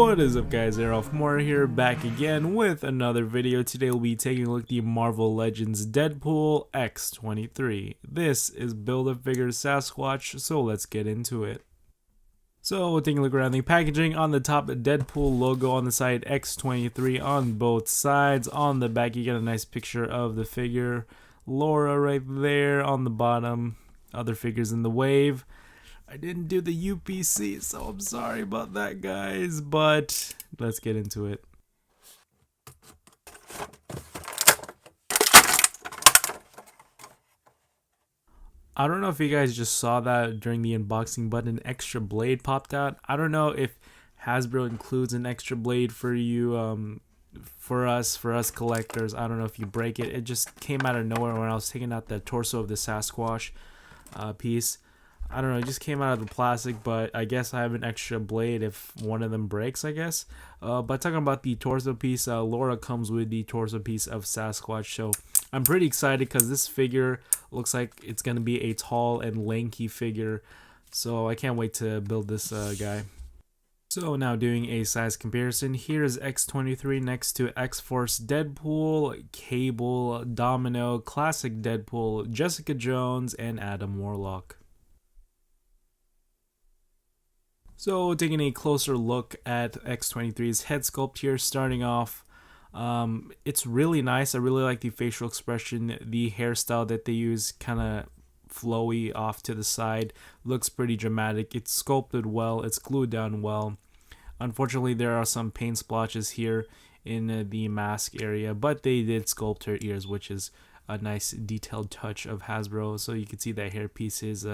What is up, guys? Arolf more here, back again with another video. Today we'll be taking a look at the Marvel Legends Deadpool X-23. This is Build-A-Figure Sasquatch, so let's get into it. So we're taking a look around the packaging. On the top, Deadpool logo, on the side X-23 on both sides. On the back you get a nice picture of the figure. Laura right there on the bottom. Other figures in the wave. I didn't do the UPC, so I'm sorry about that, guys, but let's get into it. I don't know if you guys just saw that during the unboxing, but an extra blade popped out. I don't know if Hasbro includes an extra blade for you, for us collectors. I don't know if you break it. It just came out of nowhere when I was taking out the torso of the Sasquatch piece. I don't know, it just came out of the plastic, but I guess I have an extra blade if one of them breaks, I guess. But talking about the torso piece, Laura comes with the torso piece of Sasquatch, so I'm pretty excited because this figure looks like it's going to be a tall and lanky figure, so I can't wait to build this guy. So now doing a size comparison, here's X-23 next to X-Force Deadpool, Cable, Domino, Classic Deadpool, Jessica Jones, and Adam Warlock. So taking a closer look at X-23's head sculpt here, starting off, it's really nice. I really like the facial expression, the hairstyle that they use, kind of flowy off to the side, looks pretty dramatic. It's sculpted well, it's glued down well. Unfortunately, there are some paint splotches here in the mask area, but they did sculpt her ears, which is a nice detailed touch of Hasbro. So you can see that hairpiece is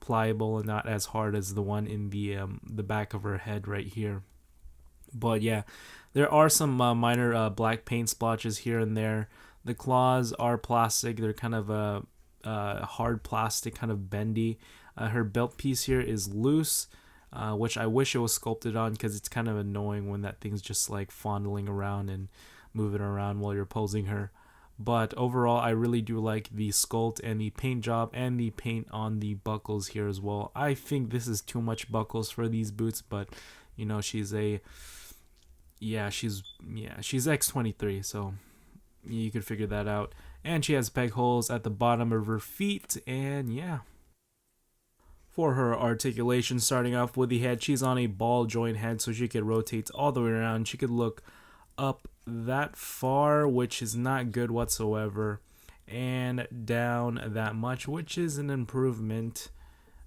pliable and not as hard as the one in the back of her head right here. But yeah, there are some minor black paint splotches here and there. The claws are plastic. They're kind of a hard plastic, kind of bendy. Her belt piece here is loose, which I wish it was sculpted on because it's kind of annoying when that thing's just like fondling around and moving around while you're posing her. But overall, I really do like the sculpt and the paint job and the paint on the buckles here as well. I think this is too much buckles for these boots, but you know, she's X-23, so you could figure that out. And she has peg holes at the bottom of her feet, and yeah. For her articulation, starting off with the head, she's on a ball joint head, so she could rotate all the way around. She could look up that far, which is not good whatsoever, and down that much, which is an improvement.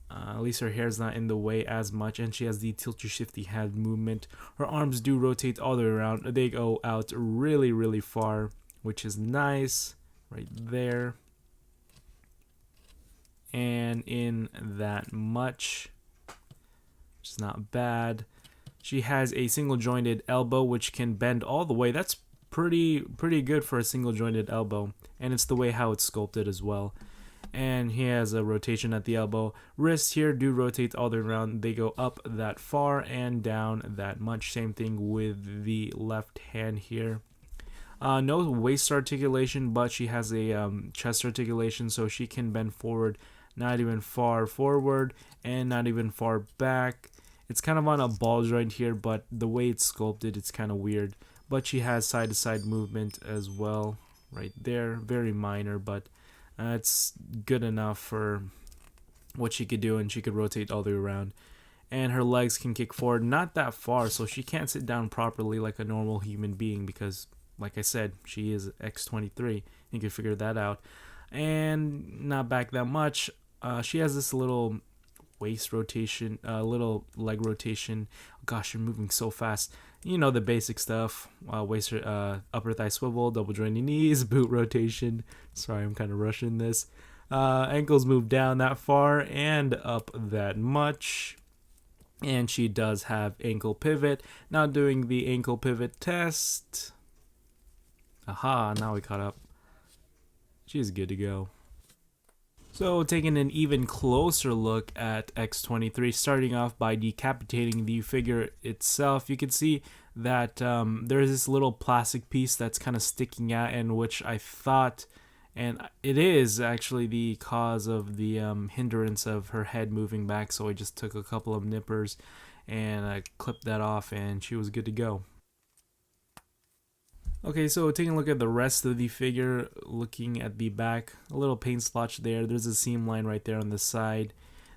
At least her hair's not in the way as much, and she has the tilty shifty head movement. Her arms do rotate all the way around. They go out really far, which is nice right there, and in that much, which is not bad. She has a single jointed elbow which can bend all the way. That's pretty good for a single jointed elbow, and it's the way how it's sculpted as well. And he has a rotation at the elbow. Wrists here do rotate all the way around. They go up that far and down that much. Same thing with the left hand here. No waist articulation, but she has a chest articulation, so she can bend forward, not even far forward and not even far back. It's kind of on a ball joint here, but the way it's sculpted, it's kind of weird. But she has side-to-side movement as well, right there. Very minor, but it's good enough for what she could do, and she could rotate all the way around. And her legs can kick forward, not that far, so she can't sit down properly like a normal human being because, like I said, she is X-23. You can figure that out. And not back that much. She has this little waist rotation, little leg rotation. Gosh, you're moving so fast. You know the basic stuff. Waist, upper thigh swivel, double jointed knees, boot rotation. Sorry, I'm kind of rushing this. Ankles move down that far and up that much. And she does have ankle pivot. Now doing the ankle pivot test. Aha, now we caught up. She's good to go. So taking an even closer look at X-23, starting off by decapitating the figure itself, you can see that there's this little plastic piece that's kind of sticking out, and which I thought, and it is actually the cause of the hindrance of her head moving back, so I just took a couple of nippers and I clipped that off and she was good to go. Okay, so taking a look at the rest of the figure, looking at the back, a little paint splotch there. There's a seam line right there on the side.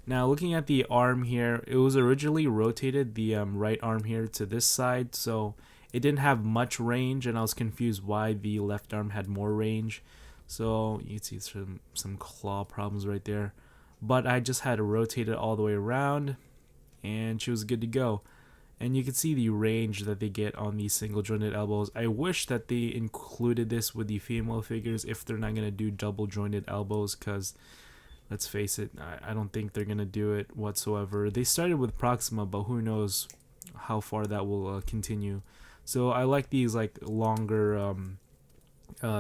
Now looking at the arm here, it was originally rotated, the right arm here to this side, so it didn't have much range, and I was confused why the left arm had more range. So you can see some claw problems right there. But I just had to rotate it all the way around, and she was good to go. And you can see the range that they get on these single jointed elbows. I wish that they included this with the female figures if they're not going to do double jointed elbows, because let's face it, I don't think they're going to do it whatsoever. They started with Proxima, but who knows how far that will continue. So I like these like longer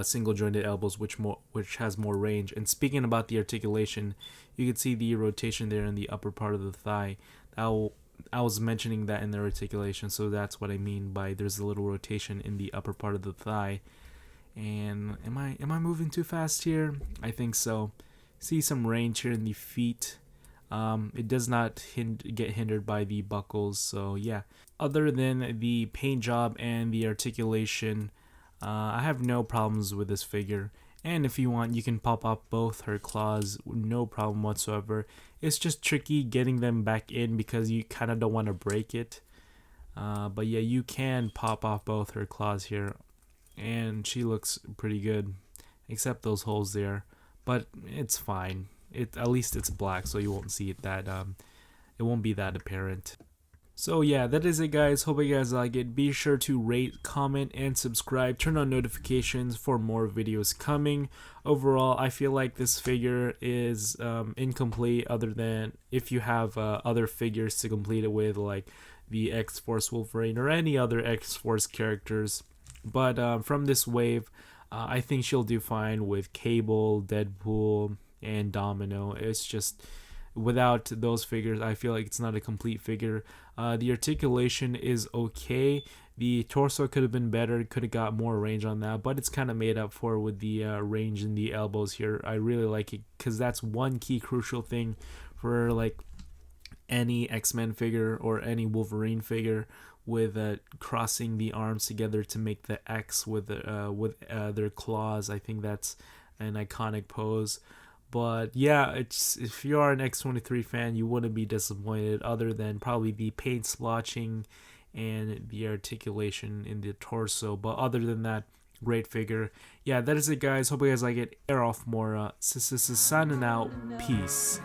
single jointed elbows, which has more range. And speaking about the articulation, you can see the rotation there in the upper part of the thigh. I was mentioning that in the articulation, so that's what I mean by there's a little rotation in the upper part of the thigh. And am I moving too fast here? I think so. See some range here in the feet. It does not get hindered by the buckles, so yeah. Other than the paint job and the articulation, I have no problems with this figure. And if you want, you can pop off both her claws, no problem whatsoever. It's just tricky getting them back in because you kind of don't want to break it. But yeah, you can pop off both her claws here, and she looks pretty good, except those holes there. But it's fine. At least it's black, so you won't see it it won't be that apparent. So yeah, that is it guys. Hope you guys like it. Be sure to rate, comment, and subscribe. Turn on notifications for more videos coming. Overall, I feel like this figure is incomplete other than if you have other figures to complete it with, like the X-Force Wolverine or any other X-Force characters. But from this wave, I think she'll do fine with Cable, Deadpool, and Domino. It's just without those figures, I feel like it's not a complete figure. The articulation is okay. The torso could have been better, could have got more range on that, but it's kind of made up for with the range in the elbows here. I really like it because that's one key crucial thing for like any X-Men figure or any Wolverine figure, with crossing the arms together to make the X with their claws. I think that's an iconic pose. But yeah, if you are an X-23 fan, you wouldn't be disappointed, other than probably the paint splotching and the articulation in the torso. But other than that, great figure. Yeah, that is it guys. Hope you guys like it. Arolf more signing out. Peace.